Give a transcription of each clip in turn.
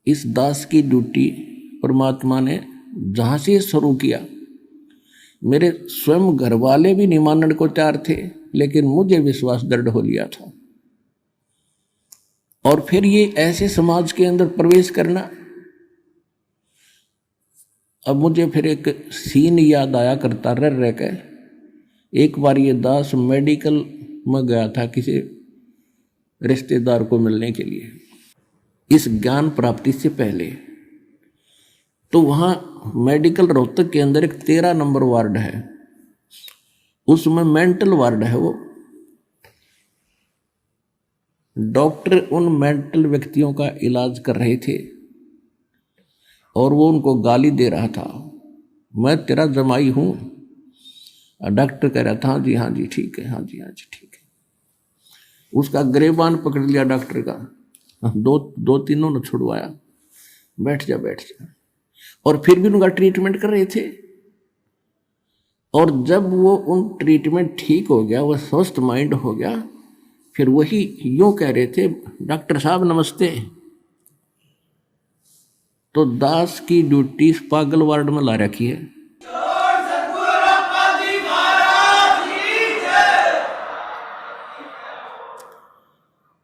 इस दास की ड्यूटी परमात्मा ने जहाँ से शुरू किया, मेरे स्वयं घर वाले भी नहीं मानने को तैयार थे, लेकिन मुझे विश्वास दृढ़ हो लिया था। और फिर ये ऐसे समाज के अंदर प्रवेश करना। अब मुझे फिर एक सीन याद आया करता रह के। एक बार ये दास मेडिकल में गया था किसी रिश्तेदार को मिलने के लिए, इस ज्ञान प्राप्ति से पहले। तो वहाँ मेडिकल रोहतक के अंदर एक 13 नंबर वार्ड है, उसमें मेंटल वार्ड है। वो डॉक्टर उन मेंटल व्यक्तियों का इलाज कर रहे थे और वो उनको गाली दे रहा था, मैं तेरा जमाई हूँ। डॉक्टर कह रहा था हाँ जी ठीक है, हाँ जी ठीक है। उसका गिरेबान पकड़ लिया डॉक्टर का, दो तीनों ने छुड़वाया, बैठ जा। और फिर भी उनका ट्रीटमेंट कर रहे थे। और जब वो उन ट्रीटमेंट ठीक हो गया, वो स्वस्थ माइंड हो गया, फिर वही यूं कह रहे थे, डॉक्टर साहब नमस्ते। तो दास की ड्यूटी पागल वार्ड में ला रखी है।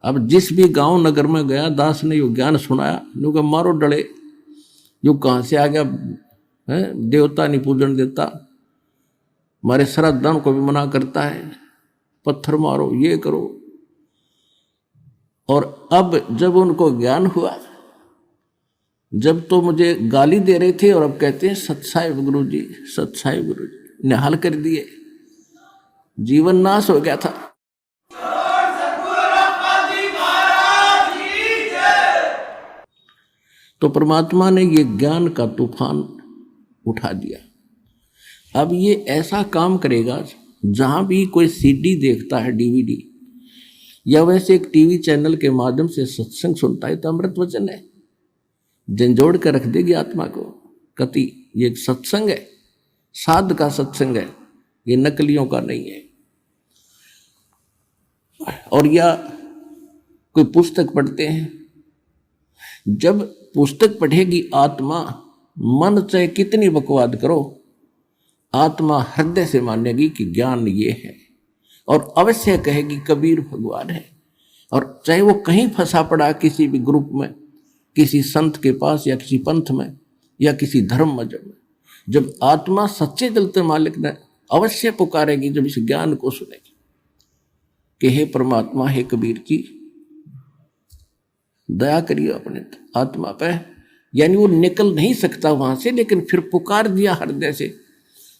अब जिस भी गांव नगर में गया, दास ने यो ज्ञान सुनाया, यूं का मारो डले, यो कहां से आ गया है, देवता नहीं पूजन देता, हमारे श्राद्धान को भी मना करता है, पत्थर मारो, ये करो। और अब जब उनको ज्ञान हुआ, जब तो मुझे गाली दे रहे थे और अब कहते हैं सत्साहिब गुरुजी, सत्साहिब गुरुजी, निहाल कर दिए, जीवन नाश हो गया था। तो परमात्मा ने ये ज्ञान का तूफान उठा दिया। अब ये ऐसा काम करेगा, जहां भी कोई सीडी देखता है, डीवीडी, या वैसे एक टीवी चैनल के माध्यम से सत्संग सुनता है, तो अमृत वचन है, झंझोड़ कर रख देगी आत्मा को। कति ये एक सत्संग है, साध का सत्संग है, ये नकलियों का नहीं है। और या कोई पुस्तक पढ़ते हैं, जब पुस्तक पढ़ेगी आत्मा, मन चाहे कितनी बकवाद करो, आत्मा हृदय से मानेगी कि ज्ञान ये है, और अवश्य कहेगी कबीर भगवान है। और चाहे वो कहीं फंसा पड़ा, किसी भी ग्रुप में, किसी संत के पास, या किसी पंथ में, या किसी धर्म मजहब में, जब आत्मा सच्चे दिल से मालिक ने अवश्य पुकारेगी, जब इस ज्ञान को सुनेगी कि हे परमात्मा, हे कबीर जी, दया करिए अपने आत्मा पे। यानी वो निकल नहीं सकता वहां से, लेकिन फिर पुकार दिया हृदय से,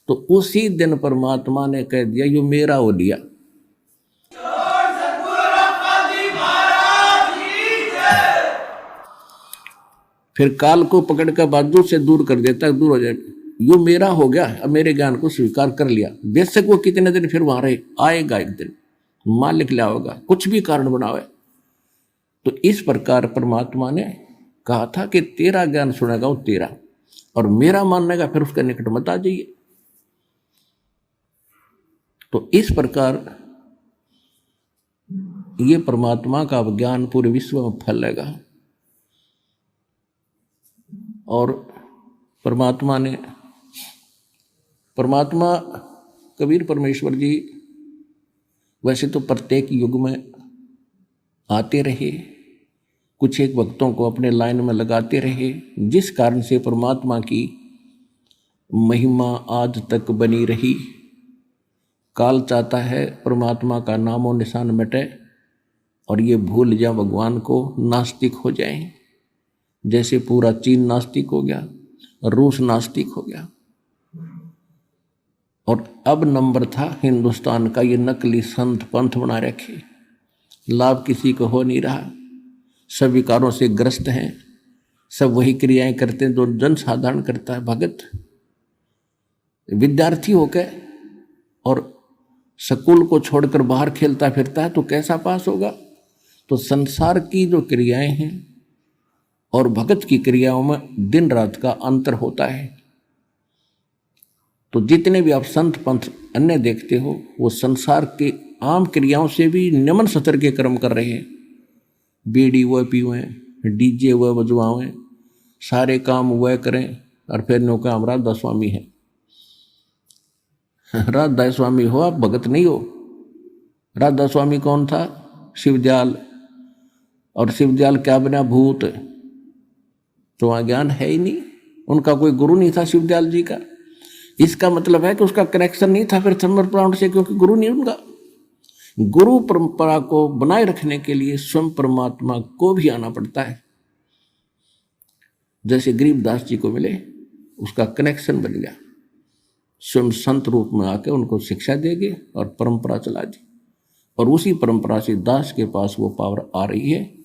तो उसी दिन परमात्मा ने कह दिया यो मेरा हो लिया। फिर काल को पकड़ कर बाजू से दूर कर देता, दूर हो जाए, यो मेरा हो गया, अब मेरे ज्ञान को स्वीकार कर लिया। बेशक वो कितने दिन फिर वहां रहे, आएगा एक दिन, मालिक लिया होगा, कुछ भी कारण बनावे। तो इस प्रकार परमात्मा ने कहा था कि तेरा ज्ञान सुनेगा वो तेरा, और मेरा मानने का फिर उसके निकट मत आ जाइए। तो इस प्रकार ये परमात्मा का ज्ञान पूरे विश्व में फैलेगा। और परमात्मा कबीर परमेश्वर जी वैसे तो प्रत्येक युग में आते रहे, कुछ एक भक्तों को अपने लाइन में लगाते रहे, जिस कारण से परमात्मा की महिमा आज तक बनी रही। काल चाहता है परमात्मा का नामो निशान मिटे और ये भूल जाए भगवान को, नास्तिक हो जाए। जैसे पूरा चीन नास्तिक हो गया, रूस नास्तिक हो गया, और अब नंबर था हिंदुस्तान का ये नकली संत पंथ बना रखे, लाभ किसी को हो नहीं रहा, सब विकारों से ग्रस्त हैं, सब वही क्रियाएं करते हैं जो जन साधारण करता है। भगत विद्यार्थी होकर और स्कूल को छोड़कर बाहर खेलता फिरता है तो कैसा पास होगा। तो संसार की जो क्रियाएं हैं और भगत की क्रियाओं में दिन रात का अंतर होता है। तो जितने भी आप संत पंथ अन्य देखते हो, वो संसार के आम क्रियाओं से भी निम्न स्तर के कर्म कर रहे हैं। बीड़ी वो पीवें, डीजे वो बजवाएं, सारे काम वह करें और फिर नो का हम राधा स्वामी है। राधा स्वामी हो आप, भगत नहीं हो। राधा स्वामी कौन था? शिवदयाल। और शिवदयाल क्या बना? भूत। तो वहां ज्ञान है ही नहीं, उनका कोई गुरु नहीं था शिवदयाल जी का। इसका मतलब है कि उसका कनेक्शन नहीं था फिर समर्पण से, क्योंकि गुरु नहीं उनका। गुरु परंपरा को बनाए रखने के लिए स्वयं परमात्मा को भी आना पड़ता है। जैसे गरीबदास जी को मिले, उसका कनेक्शन बन गया, स्वयं संत रूप में आके उनको शिक्षा देगी और परंपरा चला दी। और उसी परंपरा से दास के पास वो पावर आ रही है,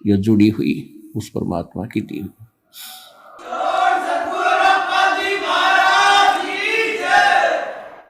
यह जुड़ी हुई उस परमात्मा की दी हुई।